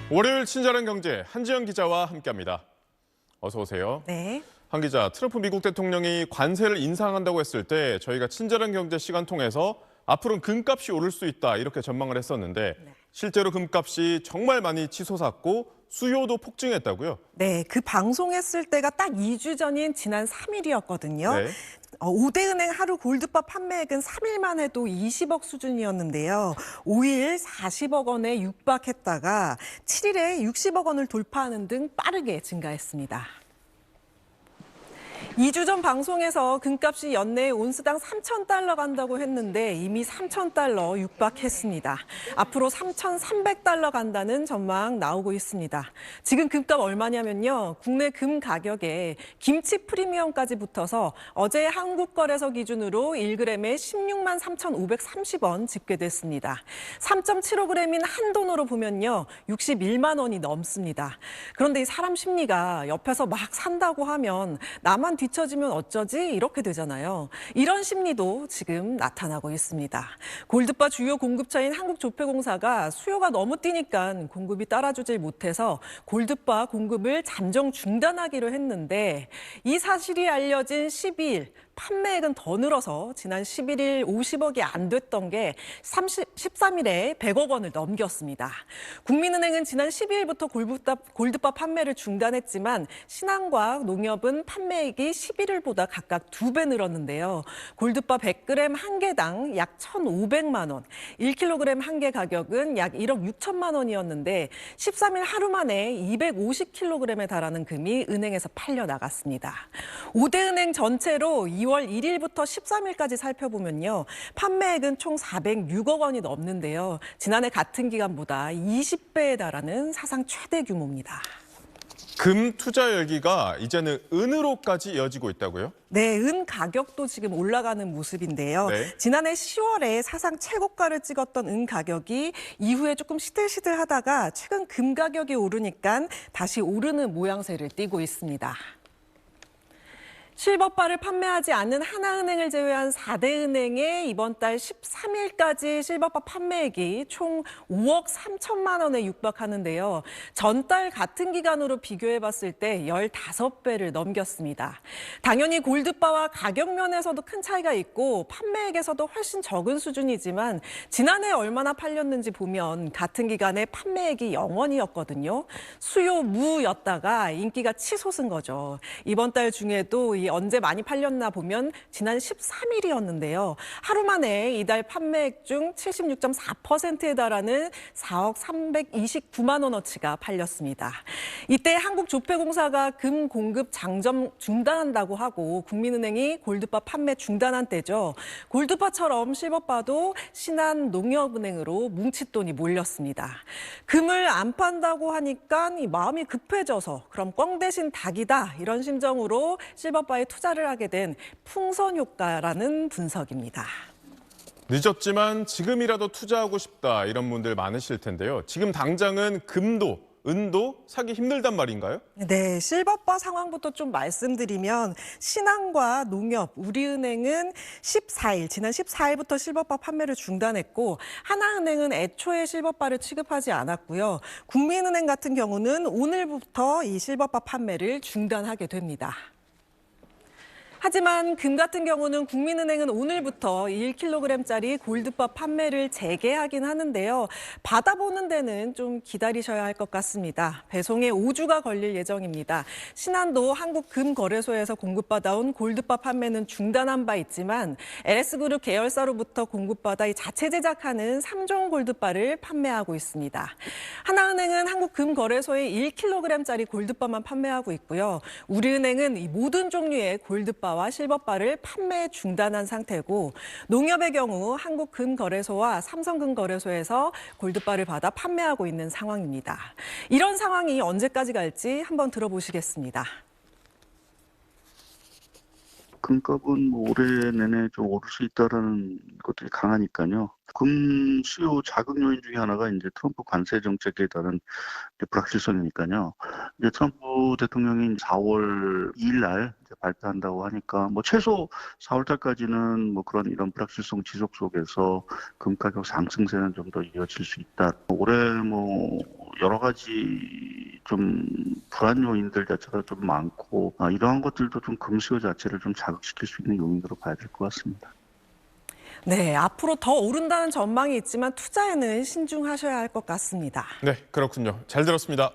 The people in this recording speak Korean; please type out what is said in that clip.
월요일 친절한 경제 한지영 기자와 함께합니다. 어서 오세요. 네. 한 기자, 트럼프 미국 대통령이 관세를 인상한다고 했을 때 저희가 친절한 경제 시간 통해서 앞으로는 금값이 오를 수 있다 이렇게 전망을 했었는데 실제로 금값이 정말 많이 치솟았고 수요도 폭증했다고요? 네, 그 방송했을 때가 딱 2주 전인 지난 3일이었거든요. 네. 오대은행 하루 골드바 판매액은 3일만 해도 20억 수준이었는데요. 5일 40억 원에 육박했다가 7일에 60억 원을 돌파하는 등 빠르게 증가했습니다. 2주 전 방송에서 금값이 연내에 온스당 3,000달러 간다고 했는데 이미 3,000달러 육박했습니다. 앞으로 3,300달러 간다는 전망 나오고 있습니다. 지금 금값 얼마냐면요. 국내 금 가격에 김치 프리미엄까지 붙어서 어제 한국거래소 기준으로 1g에 16만 3,530원 집계됐습니다. 3.75g인 한돈으로 보면요. 61만 원이 넘습니다. 그런데 이 사람 심리가 옆에서 막 산다고 하면 나만 뒤처지면 어쩌지? 이렇게 되잖아요. 이런 심리도 지금 나타나고 있습니다. 골드바 주요 공급처인 한국조폐공사가 수요가 너무 뛰니까 공급이 따라주질 못해서 골드바 공급을 잠정 중단하기로 했는데 이 사실이 알려진 12일 판매액은 더 늘어서 지난 11일 50억이 안 됐던 게 13일에 100억 원을 넘겼습니다. 국민은행은 지난 12일부터 골드바 판매를 중단했지만 신한과 농협은 판매액이 11일보다 각각 2배 늘었는데요. 골드바 100g 한 개당 약 1,500만 원, 1kg 한 개 가격은 약 1억 6천만 원이었는데 13일 하루 만에 250kg에 달하는 금이 은행에서 팔려 나갔습니다. 5대 은행 전체로 2월 1일부터 13일까지 살펴보면요. 판매액은 총 406억 원이 넘는데요. 지난해 같은 기간보다 20배에 달하는 사상 최대 규모입니다. 금 투자 열기가 이제는 은으로까지 이어지고 있다고요? 네, 은 가격도 지금 올라가는 모습인데요. 네. 지난해 10월에 사상 최고가를 찍었던 은 가격이 이후에 조금 시들시들하다가 최근 금 가격이 오르니까 다시 오르는 모양새를 띠고 있습니다. 실버바를 판매하지 않는 하나은행을 제외한 4대 은행의 이번 달 13일까지 실버바 판매액이 총 5억 3천만 원에 육박하는데요. 전달 같은 기간으로 비교해봤을 때 15배를 넘겼습니다. 당연히 골드바와 가격 면에서도 큰 차이가 있고 판매액에서도 훨씬 적은 수준이지만 지난해 얼마나 팔렸는지 보면 같은 기간에 판매액이 0원이었거든요. 수요 무였다가 인기가 치솟은 거죠. 이번 달 중에도 언제 많이 팔렸나 보면 지난 13일이었는데요. 하루 만에 이달 판매액 중 76.4%에 달하는 4억 329만 원어치가 팔렸습니다. 이때 한국조폐공사가 금 공급 장점 중단한다고 하고 국민은행이 골드바 판매 중단한 때죠. 골드바처럼 실버바도 신한 농협은행으로 뭉칫돈이 몰렸습니다. 금을 안 판다고 하니까 이 마음이 급해져서 그럼 꽝 대신 닭이다 이런 심정으로 실버바에 투자를 하게 된 풍선 효과라는 분석입니다. 늦었지만 지금이라도 투자하고 싶다 이런 분들 많으실 텐데요. 지금 당장은 금도 은도 사기 힘들단 말인가요? 네, 실버바 상황부터 좀 말씀드리면 신한과 농협, 우리은행은 지난 14일부터 실버바 판매를 중단했고 하나은행은 애초에 실버바를 취급하지 않았고요. 국민은행 같은 경우는 오늘부터 이 실버바 판매를 중단하게 됩니다. 하지만 금 같은 경우는 국민은행은 오늘부터 1kg짜리 골드바 판매를 재개하긴 하는데요. 받아보는 데는 좀 기다리셔야 할 것 같습니다. 배송에 5주가 걸릴 예정입니다. 신한도 한국금거래소에서 공급받아온 골드바 판매는 중단한 바 있지만 LS그룹 계열사로부터 공급받아 자체 제작하는 3종 골드바를 판매하고 있습니다. 하나은행은 한국금거래소에 1kg짜리 골드바만 판매하고 있고요. 우리은행은 이 모든 종류의 골드바와 실버바를 판매 중단한 상태고 농협의 경우 한국금거래소와 삼성금거래소에서 골드바를 받아 판매하고 있는 상황입니다. 이런 상황이 언제까지 갈지 한번 들어보시겠습니다. 금값은 뭐 올해 내내 좀 오를 수 있다라는 것들이 강하니까요. 금 수요 자극 요인 중에 하나가 이제 트럼프 관세 정책에 따른 이제 불확실성이니까요. 이제 트럼프 대통령이 4월 2일 날 이제 발표한다고 하니까 뭐 최소 4월 달까지는 뭐 그런 이런 불확실성 지속 속에서 금 가격 상승세는 좀 더 이어질 수 있다. 올해 뭐 여러 가지 좀 불안 요인들 자체가 좀 많고 이러한 것들도 좀 금수요 자체를 좀 자극시킬 수 있는 요인으로 봐야 될 것 같습니다. 네, 앞으로 더 오른다는 전망이 있지만 투자에는 신중하셔야 할 것 같습니다. 네, 그렇군요. 잘 들었습니다.